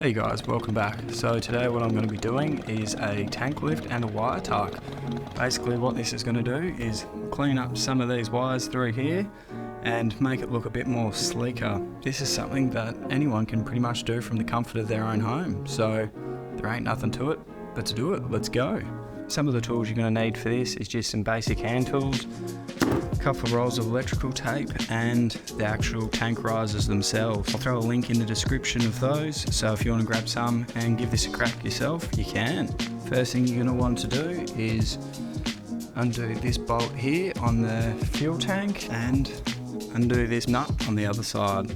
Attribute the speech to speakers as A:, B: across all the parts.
A: Hey guys, welcome back. So today what I'm going to be doing is a tank lift and a wire tuck. Basically what this is going to do is clean up some of these wires through here and make it look a bit more sleeker. This is something that anyone can pretty much do from the comfort of their own home, so there ain't nothing to it but to do it. Let's go. Some of the tools you're going to need for this is just some basic hand tools, a couple of rolls of electrical tape and the actual tank risers themselves. I'll throw a link in the description of those, so if you want to grab some and give this a crack yourself, you can. First thing you're going to want to do is undo this bolt here on the fuel tank and undo this nut on the other side.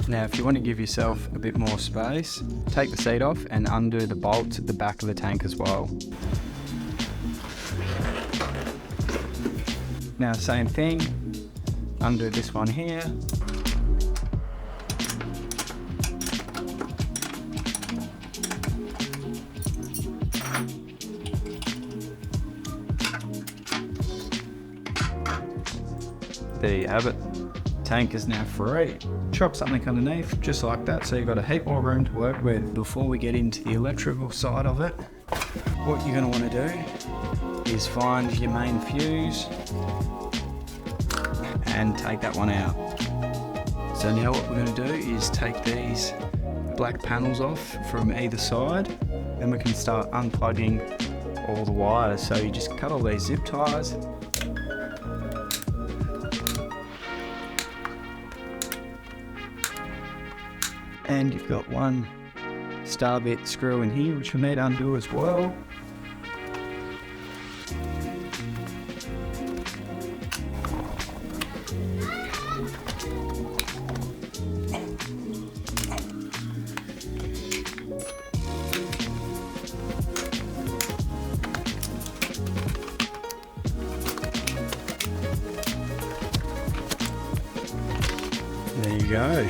A: Now if you want to give yourself a bit more space, take the seat off and undo the bolts at the back of the tank as well. Now same thing, undo this one here. There you have it. Tank is now free. Chop something underneath just like that, so you've got a heap more room to work with. Before we get into the electrical side of it, what you're going to want to do is find your main fuse and take that one out. So now what we're going to do is take these black panels off from either side, then we can start unplugging all the wires. So you just cut all these zip ties. And you've got one star bit screw in here, which we need to undo as well. There you go.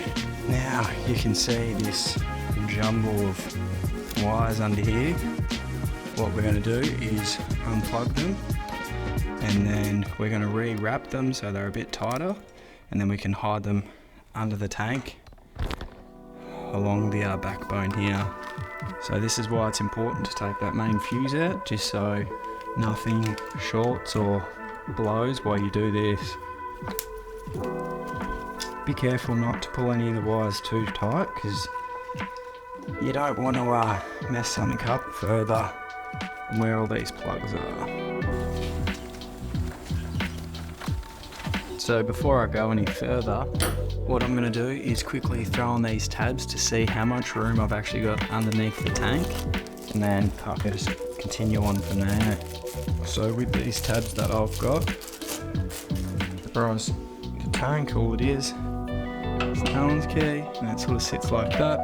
A: Now you can see this jumble of wires under here. What we're going to do is unplug them and then we're going to re-wrap them so they're a bit tighter, and then we can hide them under the tank along the backbone here. So this is why it's important to take that main fuse out, just so nothing shorts or blows while you do this. Be careful not to pull any of the wires too tight, because you don't want to mess something up further than where all these plugs are. So before I go any further, what I'm going to do is quickly throw on these tabs to see how much room I've actually got underneath the tank, and then I'll just continue on from there. So with these tabs that I've got, the tank, all it is the Allen's key, and it sort of sits like that,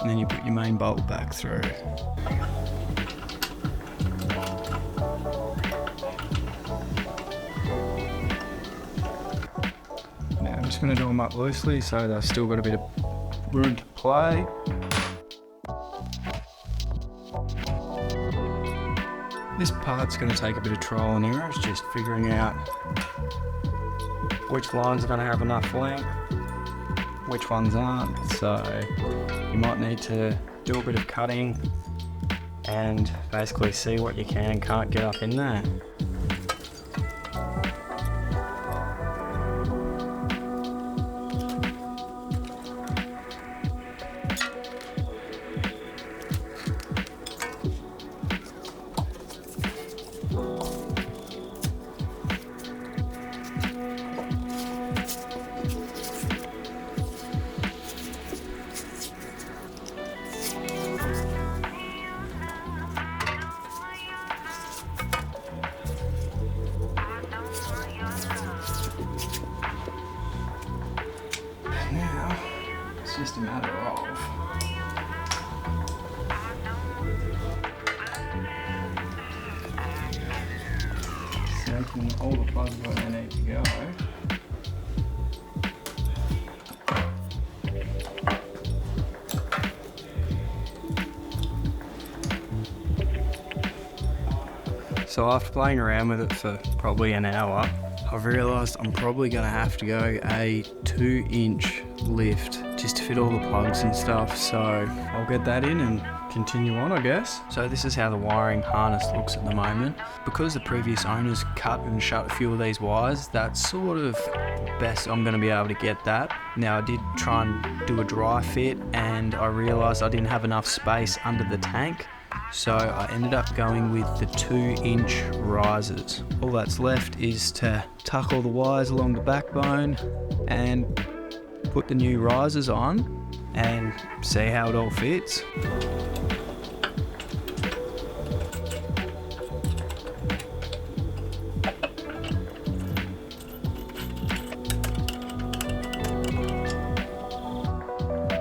A: and then you put your main bolt back through. Now I'm just going to do them up loosely so they've still got a bit of room to play. This part's going to take a bit of trial and error. It's just figuring out which lines are going to have enough length, which ones aren't, so you might need to do a bit of cutting and basically see what you can and can't get up in there. Now, it's just a matter of taking all the plugs where they need to go. So after playing around with it for probably an hour, I've realised I'm probably going to have to go a 2-inch lift just to fit all the plugs and stuff, so I'll get that in and continue on, I guess. So this is how the wiring harness looks at the moment. Because the previous owners cut and shut a few of these wires, that's sort of the best I'm going to be able to get that. Now I did try and do a dry fit and I realised I didn't have enough space under the tank, so I ended up going with the 2-inch risers. All that's left is to tuck all the wires along the backbone and put the new risers on and see how it all fits.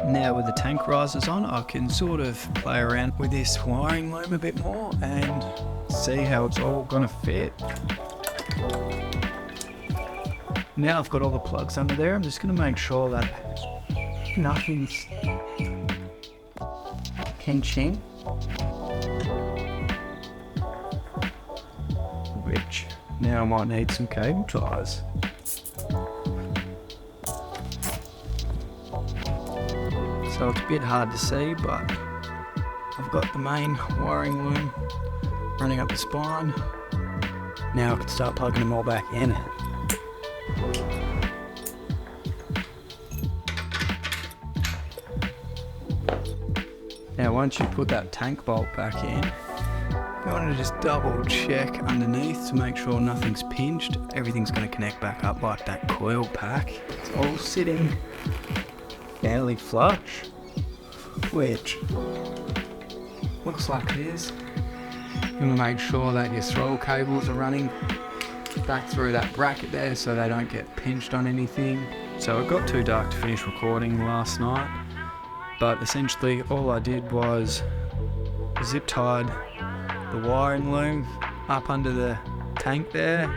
A: Now with the tank risers on, I can sort of play around with this wiring loom a bit more and see how it's all gonna fit. Now I've got all the plugs under there, I'm just gonna make sure that nothing's pinching, which now I might need some cable ties. So it's a bit hard to see, but I've got the main wiring loom running up the spine. Now I can start plugging them all back in. Now once you put that tank bolt back in, you want to just double check underneath to make sure nothing's pinched. Everything's going to connect back up like that coil pack. It's all sitting fairly flush, which looks like it is. You want to make sure that your throttle cables are running back through that bracket there so they don't get pinched on anything. So it got too dark to finish recording last night, but essentially all I did was zip tied the wiring loom up under the tank there,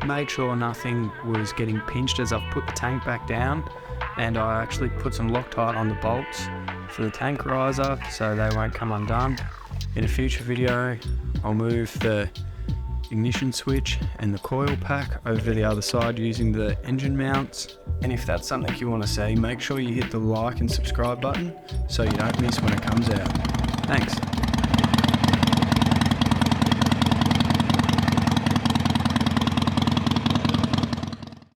A: made sure nothing was getting pinched as I've put the tank back down, and I actually put some Loctite on the bolts for the tank riser so they won't come undone. In a future video I'll move the ignition switch and the coil pack over to the other side using the engine mounts. And if that's something you want to see, make sure you hit the like and subscribe button so you don't miss when it comes out. Thanks.